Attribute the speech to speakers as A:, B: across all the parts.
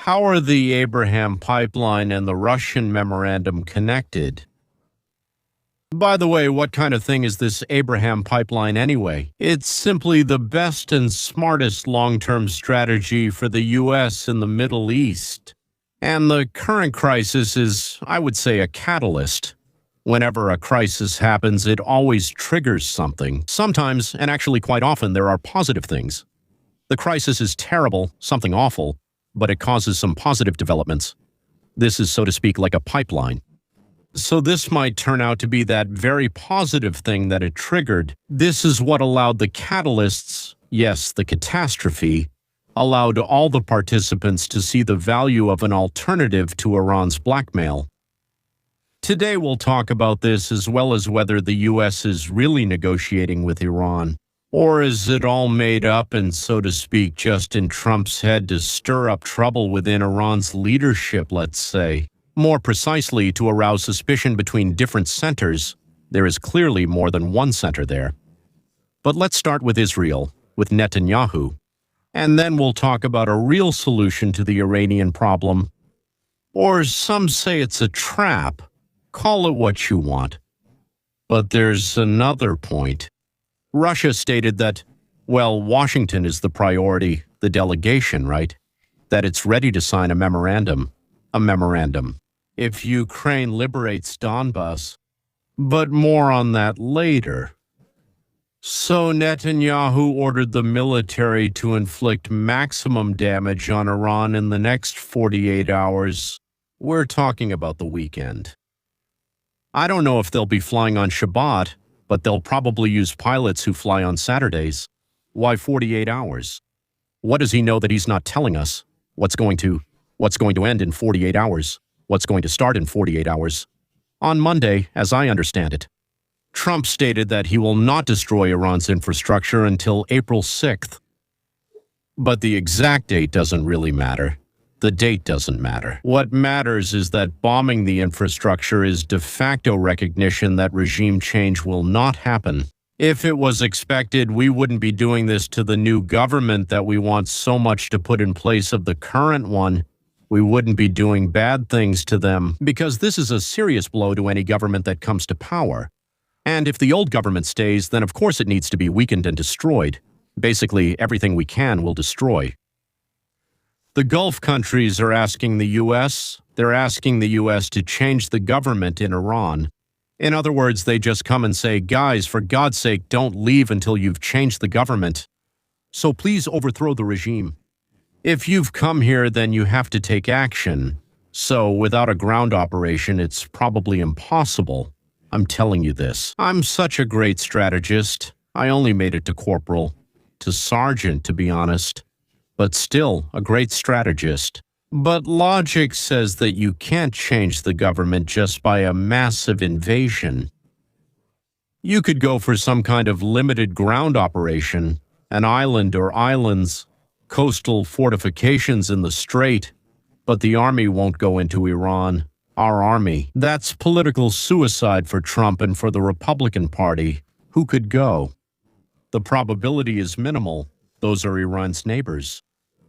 A: How are the Abraham pipeline and the Russian memorandum connected? By the way, what kind of thing is this Abraham pipeline anyway? It's simply the best and smartest long-term strategy for the U.S. in the Middle East. And the current crisis is, I would say, a catalyst. Whenever a crisis happens, it always triggers something. Sometimes, and actually quite often, there are positive things. The crisis is terrible, something awful, but it causes some positive developments. This is, so to speak, like a pipeline. So this might turn out to be that very positive thing that it triggered. This is what allowed the catalysts, yes, the catastrophe, allowed all the participants to see the value of an alternative to Iran's blackmail. Today we'll talk about this as well as whether the U.S. is really negotiating with Iran. Or is it all made up and, so to speak, just in Trump's head to stir up trouble within Iran's leadership, let's say? More precisely, to arouse suspicion between different centers. There is clearly more than one center there. But let's start with Israel, with Netanyahu. And then we'll talk about a real solution to the Iranian problem. Or some say it's a trap. Call it what you want. But there's another point. Russia stated that, well, Washington is the priority, the delegation, right? That it's ready to sign a memorandum. A memorandum. If Ukraine liberates Donbas. But more on that later. So Netanyahu ordered the military to inflict maximum damage on Iran in the next 48 hours. We're talking about the weekend. I don't know if they'll be flying on Shabbat, but they'll probably use pilots who fly on Saturdays. Why 48 hours? What does he know that he's not telling us? What's going to end in 48 hours? What's going to start in 48 hours? On Monday, as I understand it, Trump stated that he will not destroy Iran's infrastructure until April 6th. But the exact date doesn't really matter. The date doesn't matter. What matters is that bombing the infrastructure is de facto recognition that regime change will not happen. If it was expected, we wouldn't be doing this to the new government that we want so much to put in place of the current one. We wouldn't be doing bad things to them, because this is a serious blow to any government that comes to power. And if the old government stays, then of course it needs to be weakened and destroyed. Basically, everything we can will destroy. The Gulf countries are asking the U.S., they're asking the U.S. to change the government in Iran. In other words, they just come and say, guys, for God's sake, don't leave until you've changed the government. So please overthrow the regime. If you've come here, then you have to take action. So without a ground operation, it's probably impossible. I'm telling you this. I'm such a great strategist. I only made it to corporal, to sergeant, to be honest. But still, a great strategist. But logic says that you can't change the government just by a massive invasion. You could go for some kind of limited ground operation, an island or islands, coastal fortifications in the strait, but the army won't go into Iran. Our army. That's political suicide for Trump and for the Republican Party. Who could go? The probability is minimal. Those are Iran's neighbors,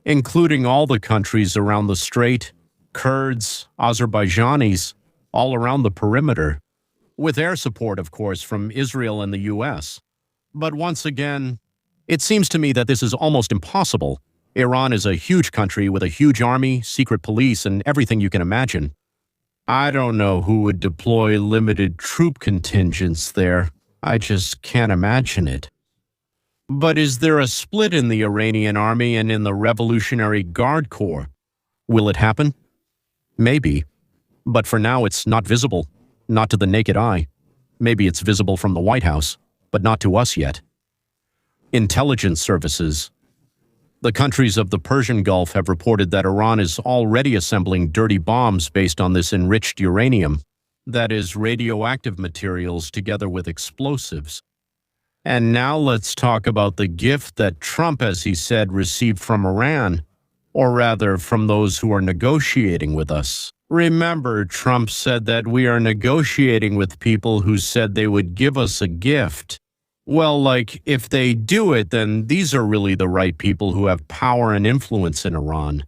A: including all the countries around the strait, Kurds, Azerbaijanis, all around the perimeter, with air support, of course, from Israel and the U.S. But once again, it seems to me that this is almost impossible. Iran is a huge country with a huge army, secret police, and everything you can imagine. I don't know who would deploy limited troop contingents there. I just can't imagine it. But is there a split in the Iranian army and in the Revolutionary Guard Corps? Will it happen? Maybe. But for now, it's not visible, not to the naked eye. Maybe it's visible from the White House, but not to us yet. Intelligence services. The countries of the Persian Gulf have reported that Iran is already assembling dirty bombs based on this enriched uranium, that is, radioactive materials together with explosives. And now let's talk about the gift that Trump, as he said, received from Iran, or rather from those who are negotiating with us. Remember, Trump said that we are negotiating with people who said they would give us a gift. Well, like, if they do it, then these are really the right people who have power and influence in Iran.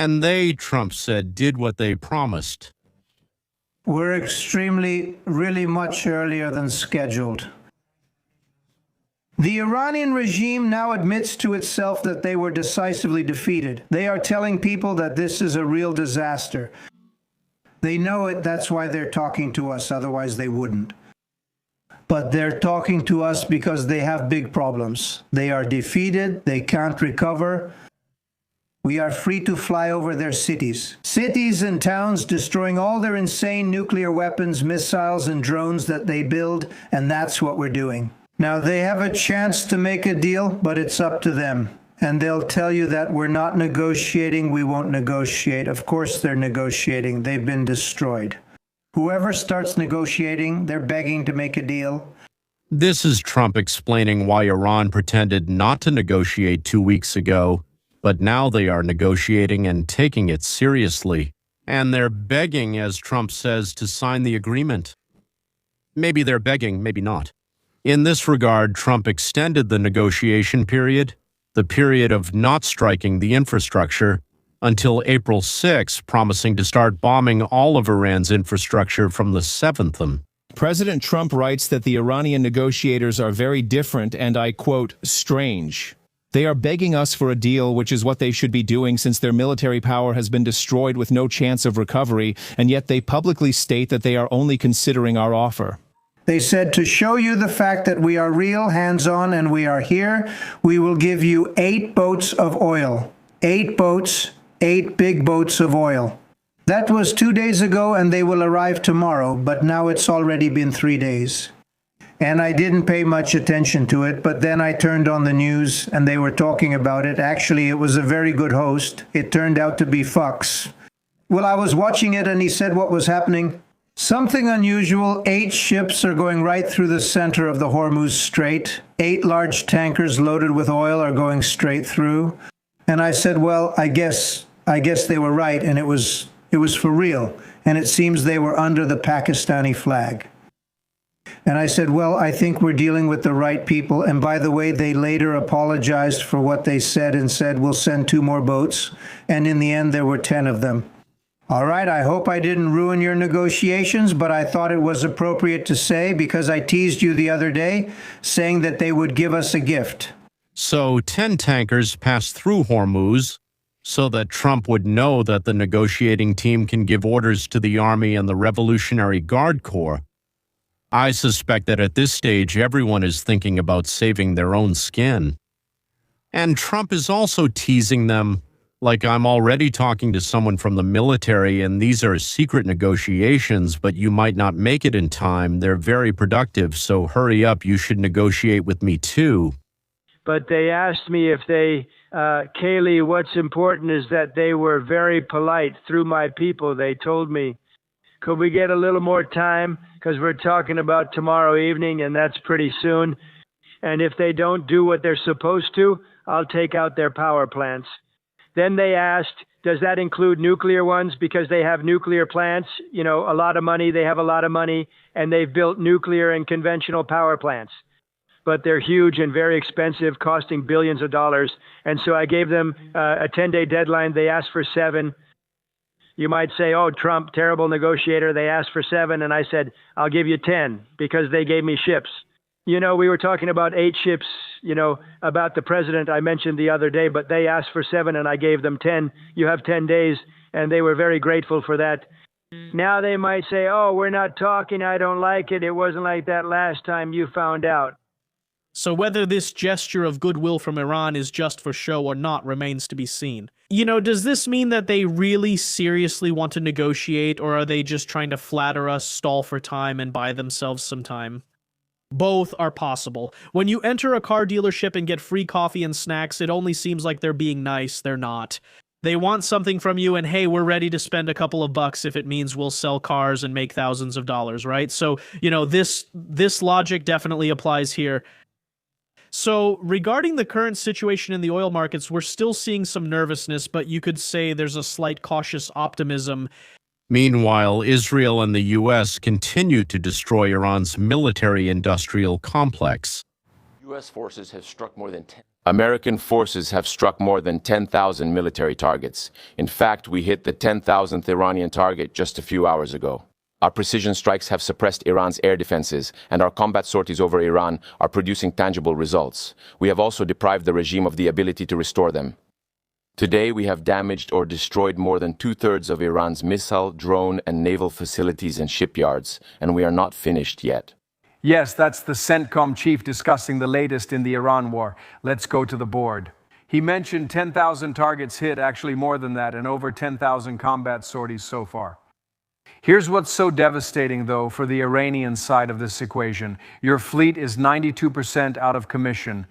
A: And they, Trump said, did what they promised.
B: We're really much earlier than scheduled. The Iranian regime now admits to itself that they were decisively defeated. They are telling people that this is a real disaster. They know it, that's why they're talking to us, otherwise they wouldn't. But they're talking to us because they have big problems. They are defeated, they can't recover. We are free to fly over their cities. Cities and towns, destroying all their insane nuclear weapons, missiles, and drones that they build, and that's what we're doing. Now, they have a chance to make a deal, but it's up to them. And they'll tell you that we're not negotiating, we won't negotiate. Of course they're negotiating, they've been destroyed. Whoever starts negotiating, they're begging to make a deal.
A: This is Trump explaining why Iran pretended not to negotiate 2 weeks ago, but now they are negotiating and taking it seriously. And they're begging, as Trump says, to sign the agreement. Maybe they're begging, maybe not. In this regard, Trump extended the negotiation period, the period of not striking the infrastructure, until April 6, promising to start bombing all of Iran's infrastructure from the 7th.
C: President Trump writes that the Iranian negotiators are very different and, I quote, strange. They are begging us for a deal, which is what they should be doing since their military power has been destroyed with no chance of recovery, and yet they publicly state that they are only considering our offer.
B: They said, to show you the fact that we are real, hands-on, and we are here, we will give you 8 boats of oil. 8 boats, 8 big boats of oil. That was 2 days ago, and they will arrive tomorrow, but now it's already been 3 days. And I didn't pay much attention to it, but then I turned on the news, and they were talking about it. Actually, it was a very good host. It turned out to be Fox. Well, I was watching it, and he said what was happening. Something unusual, 8 ships are going right through the center of the Hormuz Strait. 8 large tankers loaded with oil are going straight through. And I said, well, I guess they were right, and it was for real. And it seems they were under the Pakistani flag. And I said, well, I think we're dealing with the right people. And by the way, they later apologized for what they said and said, we'll send 2 more boats. And in the end, there were 10 of them. All right, I hope I didn't ruin your negotiations, but I thought it was appropriate to say, because I teased you the other day, saying that they would give us a gift.
A: So 10 tankers passed through Hormuz so that Trump would know that the negotiating team can give orders to the Army and the Revolutionary Guard Corps. I suspect that at this stage, everyone is thinking about saving their own skin. And Trump is also teasing them, like, I'm already talking to someone from the military, and these are secret negotiations, but you might not make it in time. They're very productive, so hurry up, you should negotiate with me too.
D: But they asked me if Kayleigh, what's important is that they were very polite through my people. They told me, could we get a little more time? Because we're talking about tomorrow evening, and that's pretty soon. And if they don't do what they're supposed to, I'll take out their power plants. Then they asked, does that include nuclear ones? Because they have nuclear plants, a lot of money, they have a lot of money, and they've built nuclear and conventional power plants. But they're huge and very expensive, costing billions of dollars. And so I gave them a 10-day deadline. They asked for 7. You might say, oh, Trump, terrible negotiator. They asked for 7, and I said, I'll give you 10 because they gave me ships. We were talking about 8 ships, about the president I mentioned the other day, but they asked for 7 and I gave them 10. You have 10 days, and they were very grateful for that. Now they might say, oh, we're not talking. I don't like it. It wasn't like that last time. You found out.
E: So whether this gesture of goodwill from Iran is just for show or not remains to be seen. Does this mean that they really seriously want to negotiate, or are they just trying to flatter us, stall for time, and buy themselves some time? Both are possible. When you enter a car dealership and get free coffee and snacks, it only seems like they're being nice. They're not. They want something from you, and hey, we're ready to spend a couple of bucks if it means we'll sell cars and make thousands of dollars, right? So, this logic definitely applies here. So, regarding the current situation in the oil markets, we're still seeing some nervousness, but you could say there's a slight cautious optimism.
A: Meanwhile, Israel and the U.S. continue to destroy Iran's military-industrial complex.
F: U.S. forces have struck more than 10 American forces have struck more than 10,000 military targets. In fact, we hit the 10,000th Iranian target just a few hours ago. Our precision strikes have suppressed Iran's air defenses, and our combat sorties over Iran are producing tangible results. We have also deprived the regime of the ability to restore them. Today, we have damaged or destroyed more than two-thirds of Iran's missile, drone, and naval facilities and shipyards, and we are not finished yet.
G: Yes, that's the CENTCOM chief discussing the latest in the Iran war. Let's go to the board. He mentioned 10,000 targets hit, actually more than that, and over 10,000 combat sorties so far. Here's what's so devastating, though, for the Iranian side of this equation. Your fleet is 92% out of commission.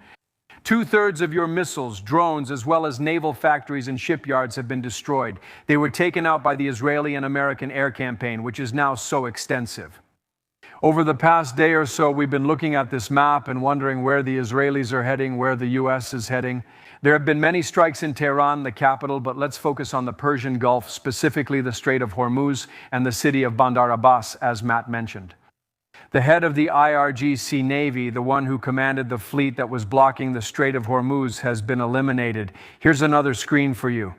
G: Two-thirds of your missiles, drones, as well as naval factories and shipyards have been destroyed. They were taken out by the Israeli and American air campaign, which is now so extensive. Over the past day or so, we've been looking at this map and wondering where the Israelis are heading, where the U.S. is heading. There have been many strikes in Tehran, the capital, but let's focus on the Persian Gulf, specifically the Strait of Hormuz and the city of Bandar Abbas, as Matt mentioned. The head of the IRGC Navy, the one who commanded the fleet that was blocking the Strait of Hormuz, has been eliminated. Here's another screen for you.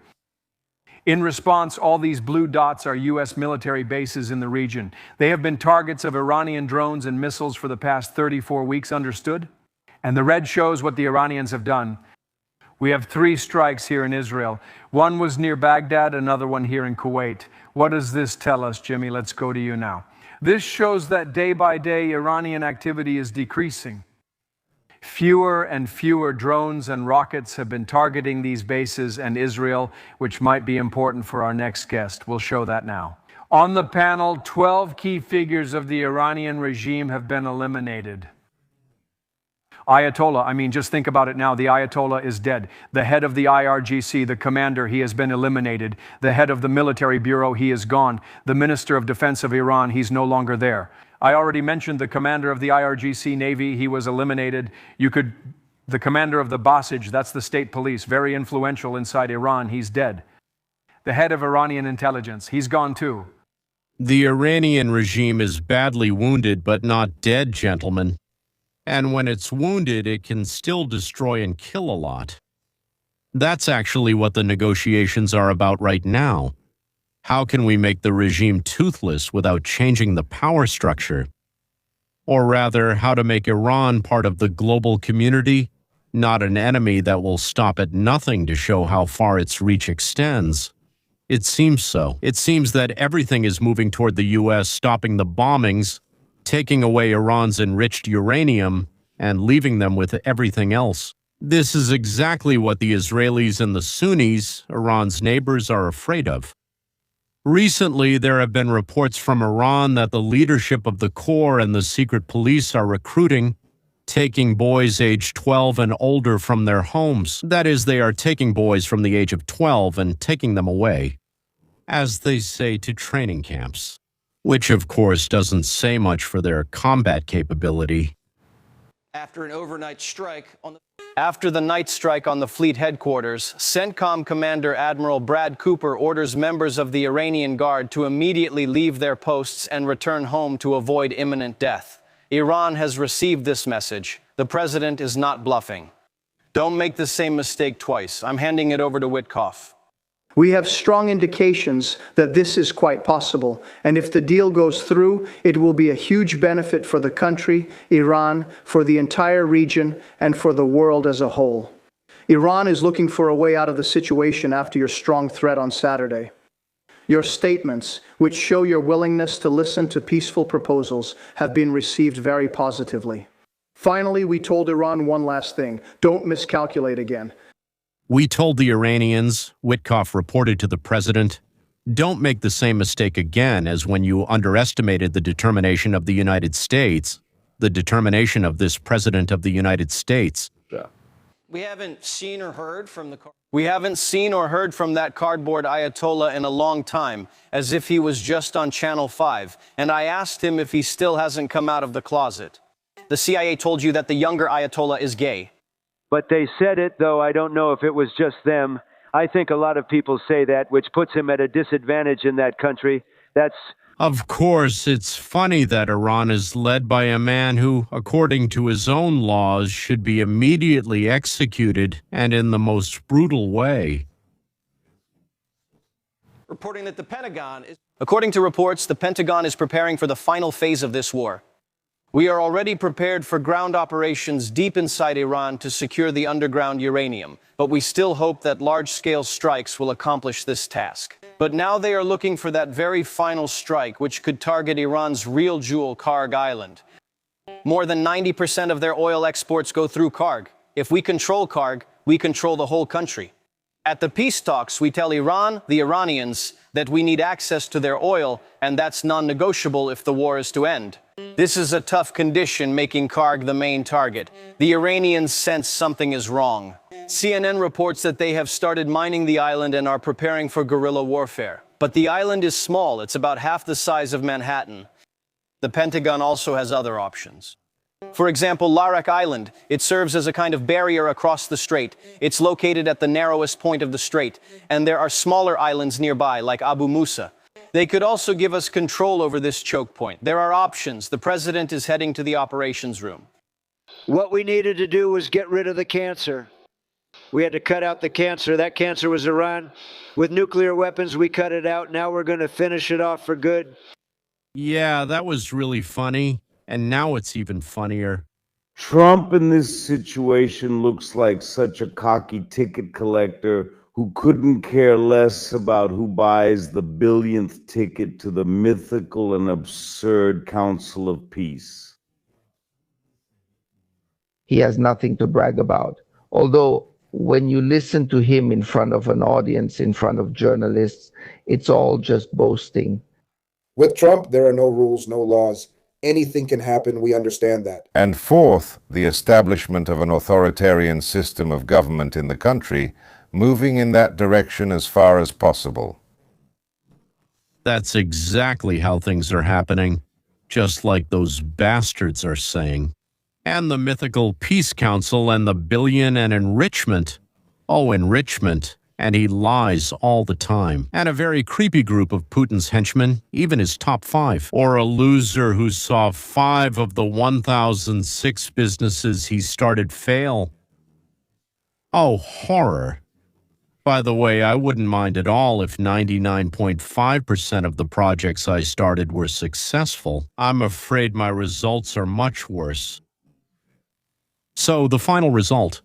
G: In response, all these blue dots are U.S. military bases in the region. They have been targets of Iranian drones and missiles for the past 34 weeks, understood? And the red shows what the Iranians have done. We have 3 strikes here in Israel. One was near Baghdad, another one here in Kuwait. What does this tell us, Jimmy? Let's go to you now. This shows that day by day, Iranian activity is decreasing. Fewer and fewer drones and rockets have been targeting these bases and Israel, which might be important for our next guest. We'll show that now. On the panel, 12 key figures of the Iranian regime have been eliminated. Ayatollah, just think about it now. The Ayatollah is dead. The head of the IRGC, the commander, he has been eliminated. The head of the military bureau, he is gone. The minister of defense of Iran, he's no longer there. I already mentioned the commander of the IRGC Navy, he was eliminated. The commander of the Basij, that's the state police, very influential inside Iran, he's dead. The head of Iranian intelligence, he's gone too.
A: The Iranian regime is badly wounded but not dead, gentlemen. And when it's wounded, it can still destroy and kill a lot. That's actually what the negotiations are about right now. How can we make the regime toothless without changing the power structure? Or rather, how to make Iran part of the global community, not an enemy that will stop at nothing to show how far its reach extends. It seems so. It seems that everything is moving toward the U.S. stopping the bombings, taking away Iran's enriched uranium, and leaving them with everything else. This is exactly what the Israelis and the Sunnis, Iran's neighbors, are afraid of. Recently, there have been reports from Iran that the leadership of the Corps and the secret police are recruiting, taking boys aged 12 and older from their homes. That is, they are taking boys from the age of 12 and taking them away, as they say, to training camps, which of course doesn't say much for their combat capability.
H: After the night strike on the fleet headquarters, CENTCOM Commander Admiral Brad Cooper orders members of the Iranian Guard to immediately leave their posts and return home to avoid imminent death. Iran has received this message. The president is not bluffing. Don't make the same mistake twice. I'm handing it over to Witkoff.
B: We have strong indications that this is quite possible, and if the deal goes through, it will be a huge benefit for the country, Iran, for the entire region, and for the world as a whole. Iran is looking for a way out of the situation after your strong threat on Saturday. Your statements, which show your willingness to listen to peaceful proposals, have been received very positively. Finally, we told Iran one last thing: don't miscalculate again.
A: We told the Iranians, Witkoff reported to the president, don't make the same mistake again as when you underestimated the determination of the United States, the determination of this president of the United States.
H: We haven't seen or heard from that cardboard Ayatollah in a long time, as if he was just on Channel 5, and I asked him if he still hasn't come out of the closet. The CIA told you that the younger Ayatollah is gay.
D: But they said it, though I don't know if it was just them. I think a lot of people say that, which puts him at a disadvantage in that country. That's
A: Of course, it's funny that Iran is led by a man who, according to his own laws, should be immediately executed and in the most brutal way.
H: Reporting that According to reports, the Pentagon is preparing for the final phase of this war. We are already prepared for ground operations deep inside Iran to secure the underground uranium, but we still hope that large-scale strikes will accomplish this task. But now they are looking for that very final strike, which could target Iran's real jewel, Karg Island. More than 90% of their oil exports go through Karg. If we control Karg, we control the whole country. At the peace talks, we tell Iran, the Iranians, that we need access to their oil, and that's non-negotiable if the war is to end. This is a tough condition, making Karg the main target. The Iranians sense something is wrong. CNN reports that they have started mining the island and are preparing for guerrilla warfare. But the island is small. It's about half the size of Manhattan. The Pentagon also has other options. For example, Larak Island. It serves as a kind of barrier across the strait. It's located at the narrowest point of the strait, and there are smaller islands nearby, like Abu Musa. They could also give us control over this choke point. There are options. The president is heading to the operations room.
I: What we needed to do was get rid of the cancer. We had to cut out the cancer. That cancer was Iran. With nuclear weapons, we cut it out. Now we're going to finish it off for good.
A: Yeah, that was really funny. And now it's even funnier.
J: Trump in this situation looks like such a cocky ticket collector who couldn't care less about who buys the billionth ticket to the mythical and absurd Council of Peace.
K: He has nothing to brag about. Although, when you listen to him in front of an audience, in front of journalists, it's all just boasting.
L: With Trump, there are no rules, no laws. Anything can happen, we understand that.
M: And fourth, the establishment of an authoritarian system of government in the country, moving in that direction as far as possible.
A: That's exactly how things are happening, just like those bastards are saying. And the mythical Peace Council and the billion and enrichment. Oh, enrichment. And he lies all the time. And a very creepy group of Putin's henchmen, even his top 5. Or a loser who saw 5 of the 1,006 businesses he started fail. Oh, horror. By the way, I wouldn't mind at all if 99.5% of the projects I started were successful. I'm afraid my results are much worse. So, the final result.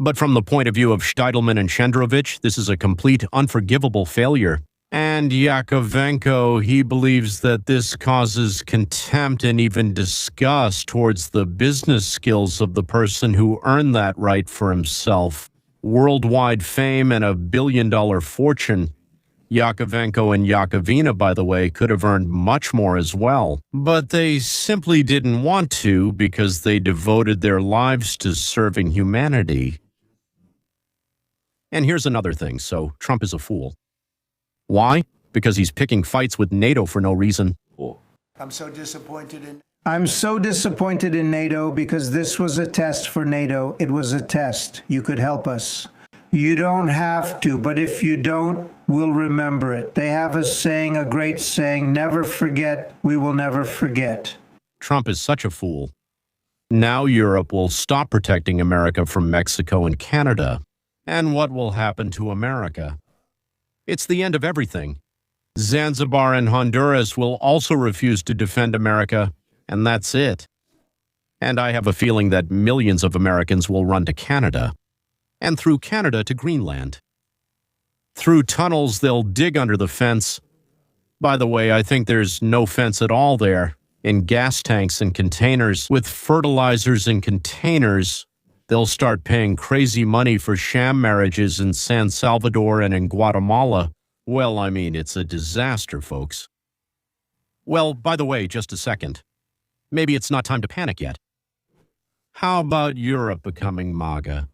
A: But from the point of view of Steidelman and Shendrovich, this is a complete, unforgivable failure. And Yakovenko, he believes that this causes contempt and even disgust towards the business skills of the person who earned that right for himself. Worldwide fame and a billion-dollar fortune. Yakovenko and Yakovina, by the way, could have earned much more as well. But they simply didn't want to because they devoted their lives to serving humanity. And here's another thing, so Trump is a fool. Why? Because he's picking fights with NATO for no reason.
B: I'm so disappointed in NATO because this was a test for NATO. It was a test. You could help us. You don't have to, but if you don't, we'll remember it. They have a saying, a great saying, never forget, we will never forget.
A: Trump is such a fool. Now Europe will stop protecting America from Mexico and Canada. And what will happen to America? It's the end of everything. Zanzibar and Honduras will also refuse to defend America, and that's it. And I have a feeling that millions of Americans will run to Canada, and through Canada to Greenland. Through tunnels they'll dig under the fence. By the way, I think there's no fence at all there. In gas tanks and containers, with fertilizers in containers, they'll start paying crazy money for sham marriages in San Salvador and in Guatemala. Well, I mean, it's a disaster, folks. Well, by the way, just a second. Maybe it's not time to panic yet. How about Europe becoming MAGA?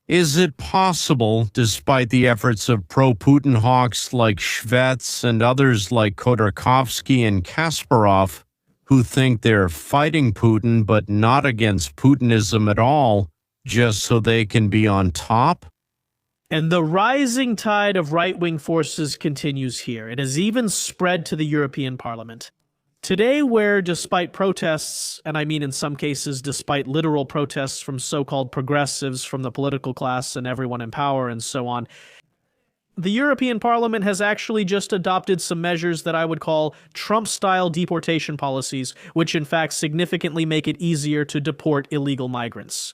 A: Is it possible, despite the efforts of pro-Putin hawks like Shvets and others like Khodorkovsky and Kasparov, who think they're fighting Putin but not against Putinism at all, just so they can be on top?
E: And the rising tide of right-wing forces continues here. It has even spread to the European Parliament. Today, where despite protests, and I mean in some cases despite literal protests from so-called progressives from the political class and everyone in power and so on, the European Parliament has actually just adopted some measures that I would call Trump-style deportation policies, which in fact significantly make it easier to deport illegal migrants.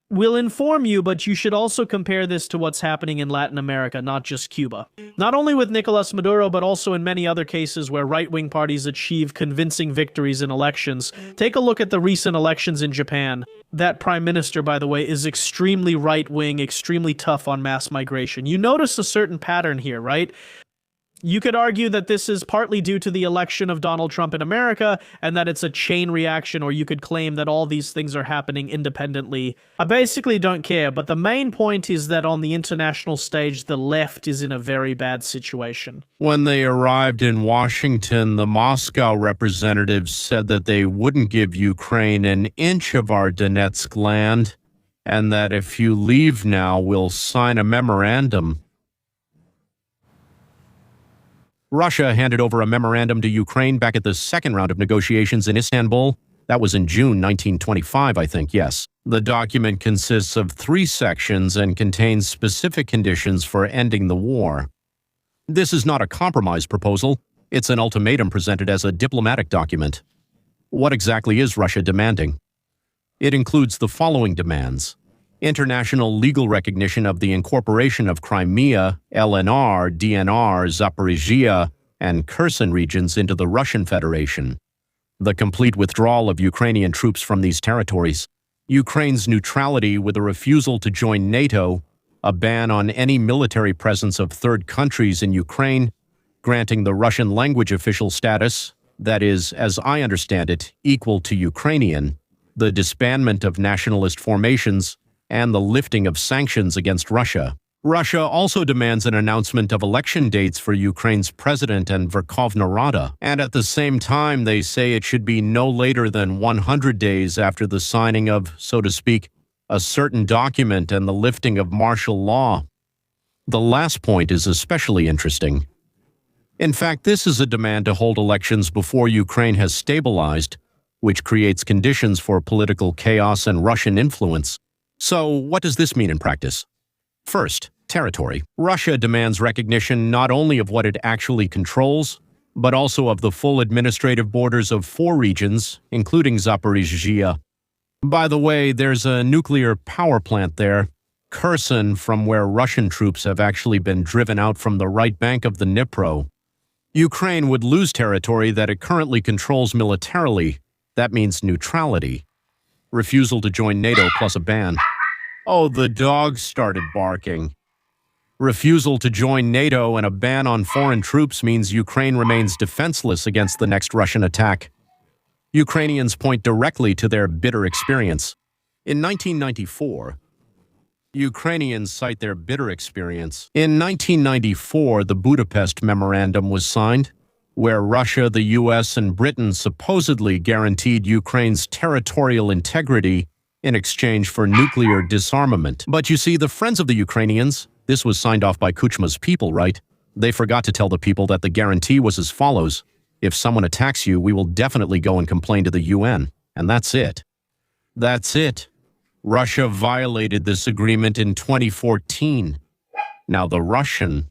E: We'll inform you, but you should also compare this to what's happening in Latin America, not just Cuba. Not only with Nicolas Maduro, but also in many other cases where right-wing parties achieve convincing victories in elections. Take a look at the recent elections in Japan. That prime minister, by the way, is extremely right-wing, extremely tough on mass migration. You notice a certain pattern here, right? You could argue that this is partly due to the election of Donald Trump in America and that it's a chain reaction, or you could claim that all these things are happening independently. I basically don't care, but the main point is that on the international stage, the left is in a very bad situation.
A: When they arrived in Washington, the Moscow representatives said that they wouldn't give Ukraine an inch of our Donetsk land, and that if you leave now, we'll sign a memorandum. Russia handed over a memorandum to Ukraine back at the second round of negotiations in Istanbul. That was in June 1925, I think, yes. The document consists of 3 sections and contains specific conditions for ending the war. This is not a compromise proposal. It's an ultimatum presented as a diplomatic document. What exactly is Russia demanding? It includes the following demands: international legal recognition of the incorporation of Crimea, LNR, DNR, Zaporizhia, and Kherson regions into the Russian Federation, the complete withdrawal of Ukrainian troops from these territories, Ukraine's neutrality with a refusal to join NATO, a ban on any military presence of third countries in Ukraine, granting the Russian language official status, that is, as I understand it, equal to Ukrainian, the disbandment of nationalist formations, and the lifting of sanctions against Russia. Russia also demands an announcement of election dates for Ukraine's president and Verkhovna Rada, and at the same time they say it should be no later than 100 days after the signing of, so to speak, a certain document and the lifting of martial law. The last point is especially interesting. In fact, this is a demand to hold elections before Ukraine has stabilized, which creates conditions for political chaos and Russian influence. So, what does this mean in practice? First, territory. Russia demands recognition not only of what it actually controls, but also of the full administrative borders of 4 regions, including Zaporizhia. By the way, there's a nuclear power plant there, Kherson, from where Russian troops have actually been driven out from the right bank of the Dnipro. Ukraine would lose territory that it currently controls militarily. That means neutrality. Refusal to join NATO plus a ban. Oh, the dog started barking. Refusal to join NATO and a ban on foreign troops means Ukraine remains defenseless against the next Russian attack. Ukrainians point directly to their bitter experience. In 1994, Ukrainians cite their bitter experience. In 1994, the Budapest Memorandum was signed, where Russia, the US, and Britain supposedly guaranteed Ukraine's territorial integrity in exchange for nuclear disarmament. But you see, the friends of the Ukrainians, this was signed off by Kuchma's people, right? They forgot to tell the people that the guarantee was as follows: if someone attacks you, we will definitely go and complain to the UN. And that's it. That's it. Russia violated this agreement in 2014. Now the Russian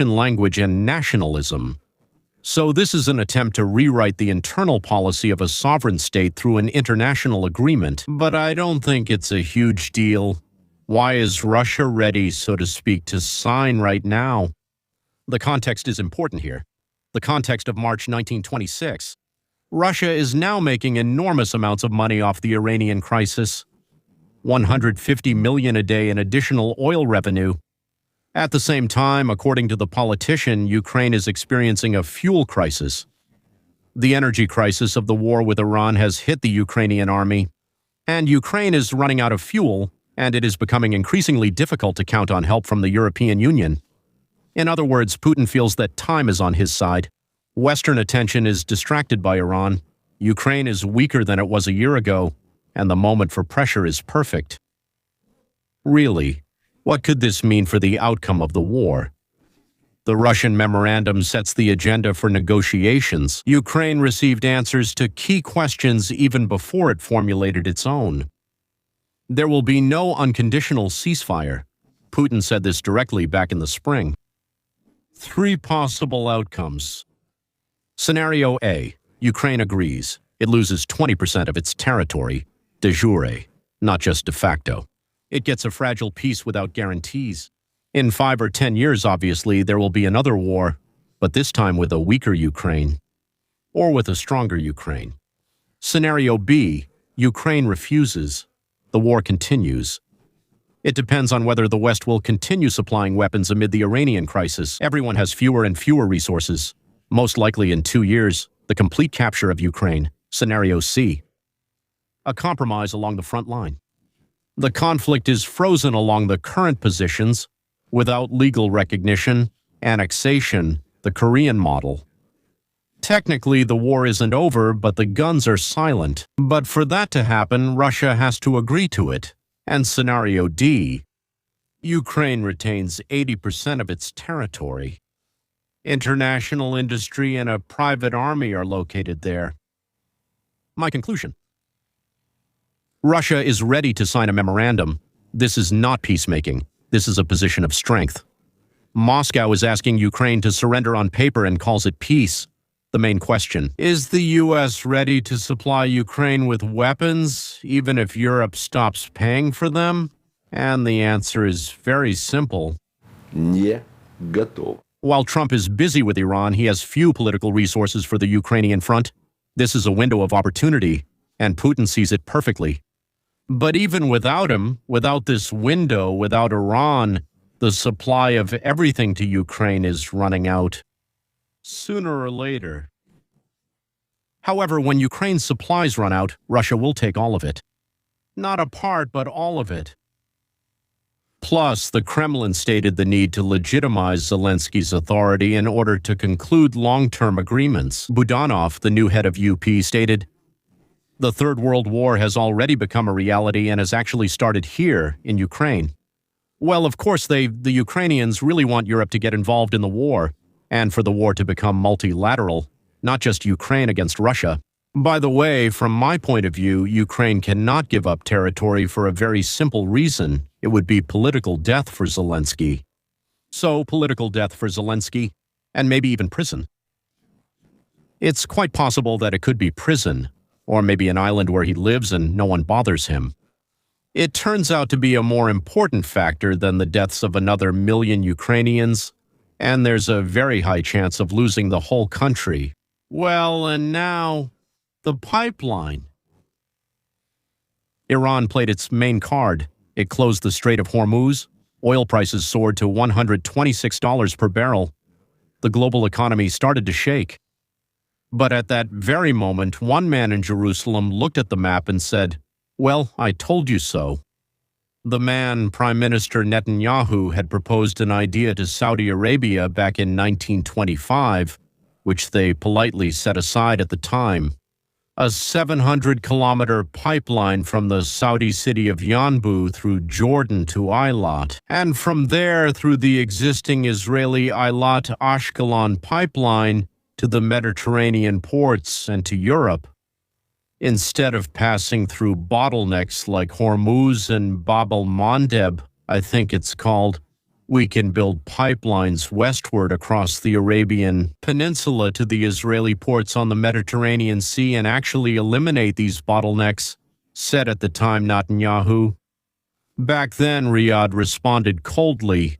A: language and nationalism. So this is an attempt to rewrite the internal policy of a sovereign state through an international agreement. But I don't think it's a huge deal. Why is Russia ready, so to speak, to sign right now? The context is important here. The context of March 1926. Russia is now making enormous amounts of money off the Iranian crisis. 150 million a day in additional oil revenue. At the same time, according to the politician, Ukraine is experiencing a fuel crisis. The energy crisis of the war with Iran has hit the Ukrainian army, and Ukraine is running out of fuel, and it is becoming increasingly difficult to count on help from the European Union. In other words, Putin feels that time is on his side. Western attention is distracted by Iran. Ukraine is weaker than it was a year ago, and the moment for pressure is perfect. Really, what could this mean for the outcome of the war? The Russian memorandum sets the agenda for negotiations. Ukraine received answers to key questions even before it formulated its own. There will be no unconditional ceasefire. Putin said this directly back in the spring. 3 possible outcomes. Scenario A. Ukraine agrees. It loses 20% of its territory, de jure, not just de facto. It gets a fragile peace without guarantees. In 5 or 10 years, obviously, there will be another war, but this time with a weaker Ukraine, or with a stronger Ukraine. Scenario B. Ukraine refuses. The war continues. It depends on whether the West will continue supplying weapons amid the Iranian crisis. Everyone has fewer and fewer resources. Most likely in 2 years, the complete capture of Ukraine. Scenario C. A compromise along the front line. The conflict is frozen along the current positions, without legal recognition, annexation, the Korean model. Technically, the war isn't over, but the guns are silent. But for that to happen, Russia has to agree to it. And scenario D, Ukraine retains 80% of its territory. International industry and a private army are located there. My conclusion. Russia is ready to sign a memorandum. This is not peacemaking. This is a position of strength. Moscow is asking Ukraine to surrender on paper and calls it peace. The main question, is the U.S. ready to supply Ukraine with weapons, even if Europe stops paying for them? And the answer is very simple.
N: Не готов.
A: While Trump is busy with Iran, he has few political resources for the Ukrainian front. This is a window of opportunity, and Putin sees it perfectly. But even without him, without this window, without Iran, the supply of everything to Ukraine is running out. Sooner or later. However, when Ukraine's supplies run out, Russia will take all of it. Not a part, but all of it. Plus, the Kremlin stated the need to legitimize Zelensky's authority in order to conclude long-term agreements. Budanov, the new head of UP, stated, "The Third World War has already become a reality and has actually started here in Ukraine." Well, of course, the Ukrainians really want Europe to get involved in the war, and for the war to become multilateral, not just Ukraine against Russia. By the way, from my point of view, Ukraine cannot give up territory for a very simple reason. It would be political death for Zelensky. So, political death for Zelensky, and maybe even prison. It's quite possible that it could be prison, or maybe an island where he lives and no one bothers him. It turns out to be a more important factor than the deaths of another million Ukrainians, and there's a very high chance of losing the whole country. Well, and now, the pipeline. Iran played its main card. It closed the Strait of Hormuz. Oil prices soared to $126 per barrel. The global economy started to shake. But at that very moment, one man in Jerusalem looked at the map and said, "Well, I told you so." The man, Prime Minister Netanyahu, had proposed an idea to Saudi Arabia back in 1925, which they politely set aside at the time. A 700-kilometer pipeline from the Saudi city of Yanbu through Jordan to Eilat, and from there through the existing Israeli Eilat-Ashkelon pipeline to the Mediterranean ports and to Europe. Instead of passing through bottlenecks like Hormuz and Bab el-Mandeb, I think it's called, we can build pipelines westward across the Arabian Peninsula to the Israeli ports on the Mediterranean Sea and actually eliminate these bottlenecks, said at the time Netanyahu. Back then, Riyadh responded coldly.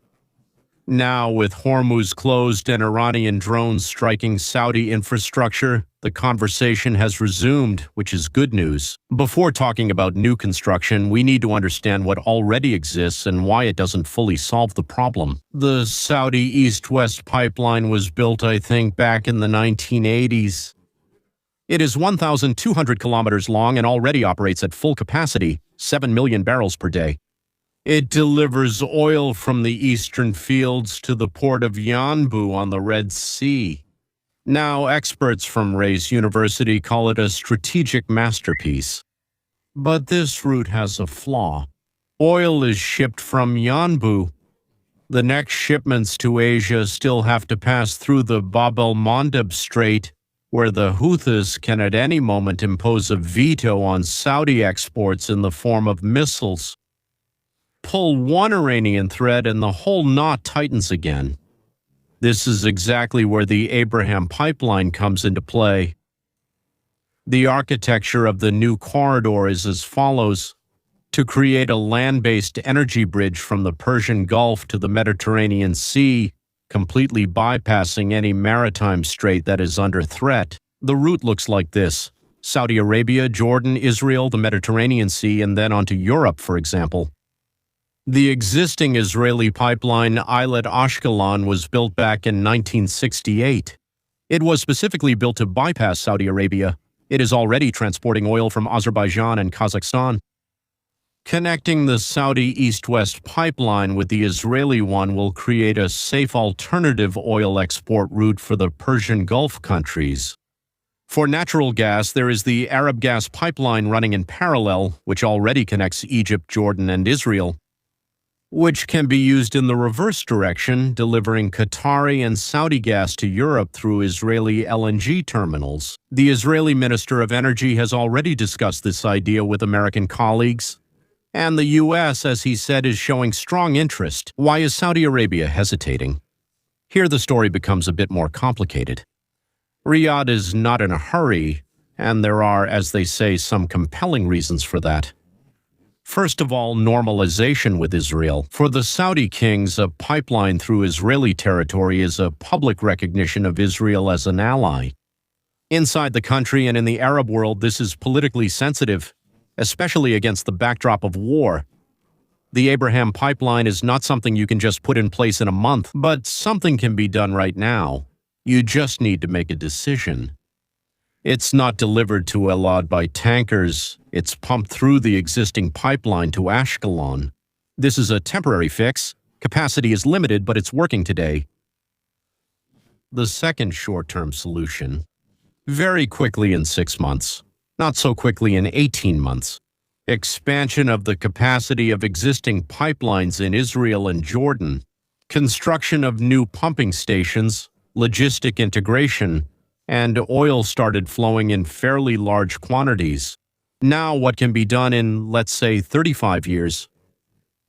A: Now, with Hormuz closed and Iranian drones striking Saudi infrastructure, the conversation has resumed, which is good news. Before talking about new construction, we need to understand what already exists and why it doesn't fully solve the problem. The Saudi East-West pipeline was built, I think, back in the 1980s. It is 1,200 kilometers long and already operates at full capacity, 7 million barrels per day. It delivers oil from the eastern fields to the port of Yanbu on the Red Sea. Now, experts from Rice University call it a strategic masterpiece. But this route has a flaw. Oil is shipped from Yanbu. The next shipments to Asia still have to pass through the Bab el-Mandeb Strait, where the Houthis can at any moment impose a veto on Saudi exports in the form of missiles. Pull one Iranian thread and the whole knot tightens again. This is exactly where the Abraham pipeline comes into play. The architecture of the new corridor is as follows: to create a land-based energy bridge from the Persian Gulf to the Mediterranean Sea, completely bypassing any maritime strait that is under threat. The route looks like this: Saudi Arabia, Jordan, Israel, the Mediterranean Sea, and then onto Europe, for example. The existing Israeli pipeline Eilat Ashkelon was built back in 1968. It was specifically built to bypass Saudi Arabia. It is already transporting oil from Azerbaijan and Kazakhstan. Connecting the Saudi east-west pipeline with the Israeli one will create a safe alternative oil export route for the Persian Gulf countries. For natural gas, there is the Arab gas pipeline running in parallel, which already connects Egypt, Jordan, and Israel, which can be used in the reverse direction, delivering Qatari and Saudi gas to Europe through Israeli LNG terminals. The Israeli Minister of Energy has already discussed this idea with American colleagues, and the U.S., as he said, is showing strong interest. Why is Saudi Arabia hesitating? Here the story becomes a bit more complicated. Riyadh is not in a hurry, and there are, as they say, some compelling reasons for that. First of all, normalization with Israel. For the Saudi kings, a pipeline through Israeli territory is a public recognition of Israel as an ally. Inside the country and in the Arab world, this is politically sensitive, especially against the backdrop of war. The Abraham pipeline is not something you can just put in place in a month, but something can be done right now. You just need to make a decision. It's not delivered to Elad by tankers. It's pumped through the existing pipeline to Ashkelon. This is a temporary fix. Capacity is limited, but it's working today. The second short-term solution. Very quickly in 6 months. Not so quickly in 18 months. Expansion of the capacity of existing pipelines in Israel and Jordan. Construction of new pumping stations. Logistic integration, and oil started flowing in fairly large quantities. Now what can be done in, let's say, 35 years?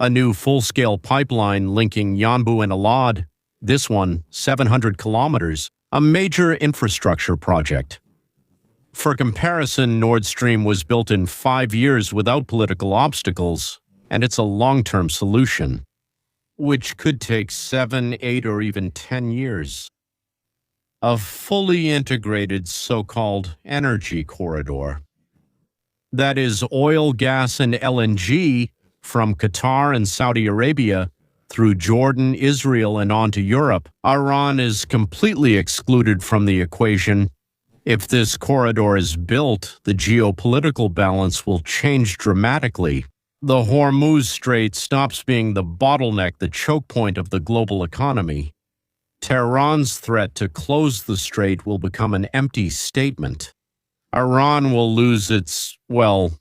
A: A new full-scale pipeline linking Yanbu and Elad, this one 700 kilometers, a major infrastructure project. For comparison, Nord Stream was built in 5 years without political obstacles, and it's a long-term solution, which could take 7, 8, or even 10 years. A fully integrated so-called energy corridor. That is oil, gas, and LNG from Qatar and Saudi Arabia through Jordan, Israel, and on to Europe. Iran is completely excluded from the equation. If this corridor is built, the geopolitical balance will change dramatically. The Hormuz Strait stops being the bottleneck, the choke point of the global economy. Tehran's threat to close the strait will become an empty statement. Iran will lose its,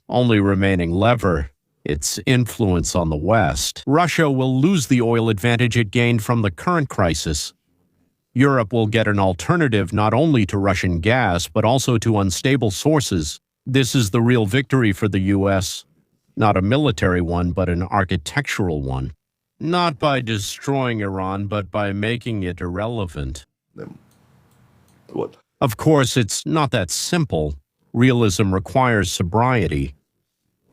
A: only remaining lever, its influence on the West. Russia will lose the oil advantage it gained from the current crisis. Europe will get an alternative not only to Russian gas, but also to unstable sources. This is the real victory for the U.S., not a military one, but an architectural one. Not by destroying Iran, but by making it irrelevant.
N: What?
A: Of course, it's not that simple. Realism requires sobriety.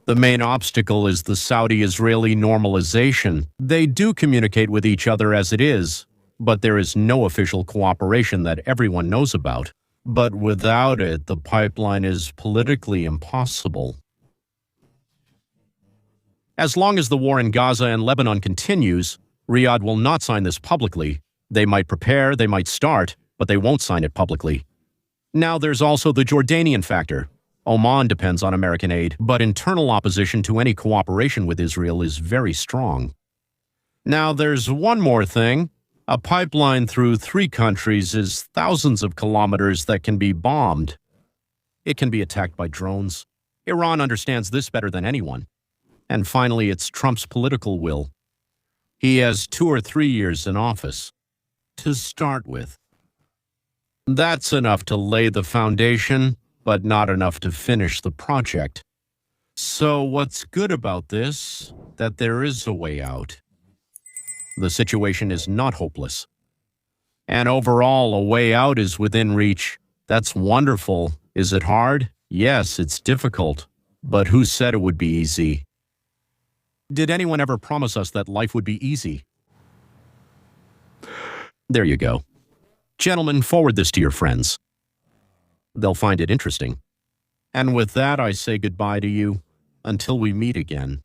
A: The main obstacle is the Saudi-Israeli normalization. They do communicate with each other as it is, but there is no official cooperation that everyone knows about. But without it, the pipeline is politically impossible. As long as the war in Gaza and Lebanon continues, Riyadh will not sign this publicly. They might prepare, they might start, but they won't sign it publicly. Now there's also the Jordanian factor. Oman depends on American aid, but internal opposition to any cooperation with Israel is very strong. Now there's one more thing. A pipeline through 3 countries is thousands of kilometers that can be bombed. It can be attacked by drones. Iran understands this better than anyone. And finally, it's Trump's political will. He has 2 or 3 years in office to start with. That's enough to lay the foundation, but not enough to finish the project. So what's good about this? That there is a way out. The situation is not hopeless. And overall, a way out is within reach. That's wonderful. Is it hard? Yes, it's difficult. But who said it would be easy? Did anyone ever promise us that life would be easy? There you go. Gentlemen, forward this to your friends. They'll find it interesting. And with that, I say goodbye to you until we meet again.